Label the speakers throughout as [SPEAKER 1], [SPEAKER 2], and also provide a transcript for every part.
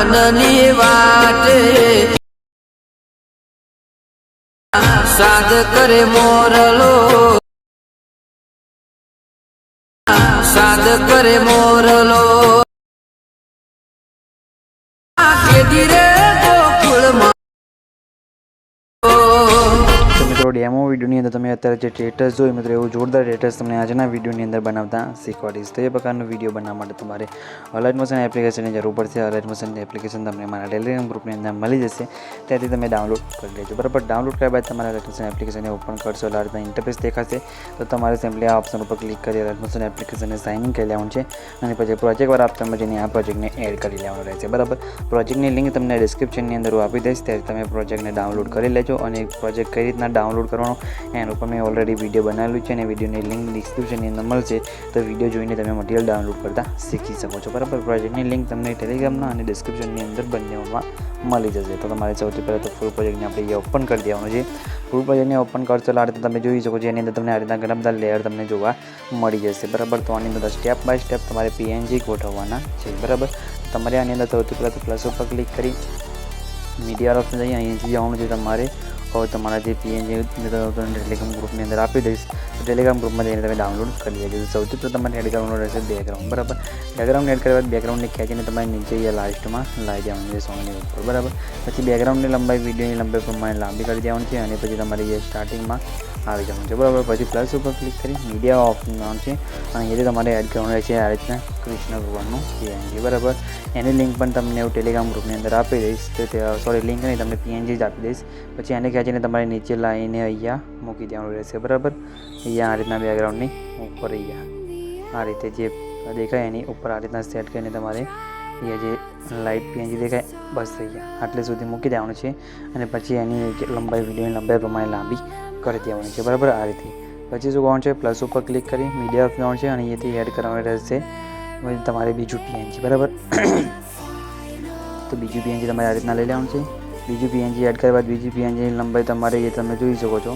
[SPEAKER 1] મનની વાટે સાદ કરે મોરલો સાદ કરે મોરલો કે ધીરે ગોકુળમાં
[SPEAKER 2] મિત્રો ડેમો વિડીયોની અંદર તમે અત્યારે જે સ્ટેટસ જોયું મિત્રો એવું જોરદાર સ્ટેટસ તમને આજના વિડીયોની અંદર બનાવતા શીખવાડીશ. તો એ પ્રકારનો વિડીયો બનાવવા માટે તમારે અલાઇટ મોશન એપ્લિકેશનની જરૂર પડશે. અલાઇટ મોશન એપ્લિકેશન તમને મારા ટેલિગ્રામ ગ્રુપની અંદર મળી જશે, ત્યાંથી તમે ડાઉનલોડ કરી લેજો. બરાબર, ડાઉનલોડ કર્યા બાદ તમારા અલાઇટ મોશન એપ્લિકેશનને ઓપન કરશો એટલે આ રીતના ઇન્ટરફેસ દેખાશે. તો તમારે સિમ્પલી આ ઓપ્શન ઉપર ક્લિક કરી અલાઇટ મોશન એપ્લિકેશનને સાઇન ઇન કરી લેવાનું છે અને પછી પ્રોજેક્ટવાળા ઓપ્શનમાં જઈને આ પ્રોજેક્ટને એડ કરી લેવાનું રહેશે. બરાબર, પ્રોજેક્ટની લિંક તમને ડિસ્ક્રિપ્શનની અંદર હું આપી દઈશ, ત્યારે તમે પ્રોજેક્ટને ડાઉનલોડ કરી લેજો. અને પ્રોજેક્ટ કઈ રીતના ડાઉનલોડ કરવાનો એના ઉપર મેં ઓલરેડી વિડીયો બનાવેલું છે અને વિડીયોની લિંક ડિસ્ક્રિપ્શનની અંદર મળશે. તો વિડીયો જોઈને તમે મટીરિયલ ડાઉનલોડ કરતા શીખી શકો છો. બરાબર, પ્રોજેક્ટની લિંક તમને ટેલિગ્રામના અને ડિસ્ક્રિપ્શનની અંદર બંનેમાં મળી જશે. તો તમારે સૌથી પહેલાં તો ફૂલ પ્રોજેક્ટને આપણે અહીંયા ઓપન કરી દેવાનું છે. ફૂલ પ્રોજેક્ટને ઓપન કરશો એટલે આ રીતે તમે જોઈ શકો છો. એની અંદર તમને આ રીતના ઘણા બધા લેયર તમને જોવા મળી જશે. બરાબર, તો આની અંદર સ્ટેપ બાય સ્ટેપ તમારે પીએનજી ગોઠવવાના છે. બરાબર, તમારે આની અંદર સૌથી પહેલાં તો પ્લસ ઉપર ક્લિક કરી મીડિયા ઓપ્શન જઈએ અહીંથી જવાનું છે તમારે. હવે તમારા જે પીએનજી ટેલિગ્રામ ગ્રુપની અંદર આપી દઈશ, તો ટેલિગ્રામ ગ્રુપમાં જઈને તમે ડાઉનલોડ કરી લેજો. સૌથી પહેલાં તમારે એડ કરવાનું રહેશે બેકગ્રાઉન્ડ. બરાબર, બેકગ્રાઉન્ડ એડ કર્યા બાદ બેકગ્રાઉન્ડને ખેંચીને તમારે નીચે અહીંયા લાસ્ટમાં લાવી દેવાનું છે સોંગની ઉપર. બરાબર, પછી બેકગ્રાઉન્ડની લંબાઈ વિડીયોની લંબાઈ પ્રમાણે લાંબી કરી દેવાની છે અને પછી તમારે એ સ્ટાર્ટિંગમાં આવી જવાનું છે. બરાબર, પછી પ્લસ ઉપર ક્લિક કરી મીડિયા ઓપ્શન છે અને અહીંયાથી તમારે એડ કરવાનું રહેશે આ રીતના કૃષ્ણ ભગવાનનું પીએનજી. બરાબર, એની લિંક પણ તમને હું ટેલિગ્રામ ગ્રુપની અંદર આપી દઈશ. તો લિંક નહીં, તમને પીએનજી જ આપી દઈશ. પછી એને ખેંચીને તમારે નીચે લાવીને અહીંયા મૂકી દેવાનું રહેશે. બરાબર, અહીંયા આ રીતના બેકગ્રાઉન્ડની ઉપર અહીંયા આ રીતે જે દેખાય એની ઉપર આ રીતના સેટ કરીને તમારે અહીંયા જે લાઇટ પીએનજી દેખાય બસ અહીંયા આટલે સુધી મૂકી દેવાનું છે અને પછી એની લંબાઈ વિડીયોની લંબાઈ પ્રમાણે લાંબી કરી દેવાની છે. બરાબર, આ રીતે પછી શું કરવાનું છે, પ્લસ ઉપર ક્લિક કરી મીડિયા આપવાનું છે અને અહીંયાથી એડ કરવાનું રહેશે તમારે બીજું પીએનજી. બરાબર, તો બીજું પીએનજી તમારે આ રીતના લઈ લેવાનું છે. બીજું પીએનજી એડ કર્યા બાદ બીજી પીએનજીની લંબાઈ તમારે એ તમે જોઈ શકો છો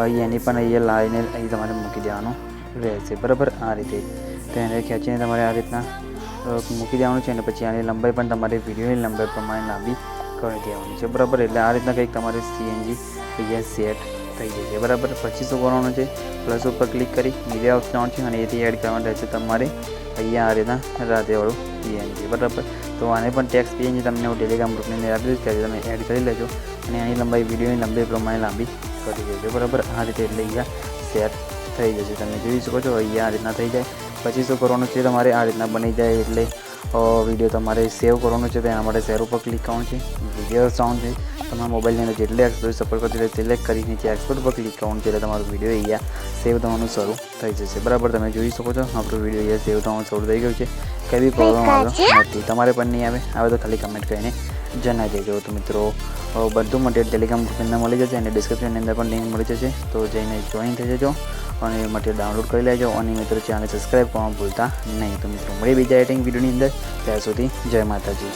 [SPEAKER 2] અહીં એની પણ અહીંયા લાવીને અહીં તમારે મૂકી દેવાનું રહેશે. બરાબર, આ રીતે તો એને ખેંચીને તમારે આ રીતના મૂકી દેવાનું છે અને પછી આની લંબાઈ પણ તમારે વિડીયોની લંબાઈ પ્રમાણે લાંબી કરી દેવાની છે. બરાબર, એટલે આ રીતના કંઈક તમારે સીએનજી અહીંયા સેટ થઈ જશે. બરાબર, પછી શું કરવાનું છે, પ્લસ ઉપર ક્લિક કરી મીડિયા ઓપ્શન છે અને એથી એડ કરવાનું રહેશે તમારે અહીંયા આ રીતના રાતેવાળું પીએનજી. બરાબર, તો આને પણ ટેક્સ પીએનજી તમને હું ટેલિગ્રામ ગ્રુપની અંદર આપી દઈશ, ત્યારે તમે એડ કરી લેજો અને આની લંબાઈ વિડીયોની લંબાઈ પ્રમાણે લાંબી કરી દેજો. બરાબર, આ રીતે એટલે અહીંયા સેટ થઈ જશે. તમે જોઈ શકો છો અહીંયા આ રીતના થઈ જાય. પછી શું કરવાનું છે, તમારે આ રીતના બની જાય એટલે વિડીયો તમારે સેવ કરવાનો છે. તો એના માટે શેર ઉપર ક્લિક કરવાનું છે. વિડીયો સાઉન્ડ છે તમારા મોબાઈલની અંદર જેટલે એક્સપોર્ટ સપોર્ટ કરતો એટલે સિલેક્ટ કરી નીચે એક્સપોર્ટ પર ક્લિક કરવાનું છે એટલે તમારો વિડીયો અહીંયા સેવ થવાનું શરૂ થઈ જશે. બરાબર, તમે જોઈ શકો છો આપણો વિડીયો અહીંયા સેવ થવાનું શરૂ થઈ ગયું છે. કંઈ બી પ્રોબ્લેમ આવ્યો નથી, તમારે પણ નહીં આવે તો ખાલી કમેન્ટ કરીને જણાવી દેજો. તો મિત્રો બધું મટીરિયલ ટેલિગ્રામ ગ્રુપની અંદર મળી જશે અને ડિસ્ક્રિપ્શનની અંદર પણ લિંક મળી જશે. તો જઈને જોઈન થઈ જજો અને મટીરિયલ ડાઉનલોડ કરી લેજો અને મિત્રો ચેનલ સબસ્ક્રાઈબ કરવાનું ભૂલતા નહીં. તો મિત્રો મળીએ બીજા એડિટિંગ વિડીયોની અંદર. ત્યાં સુધી જય માતાજી.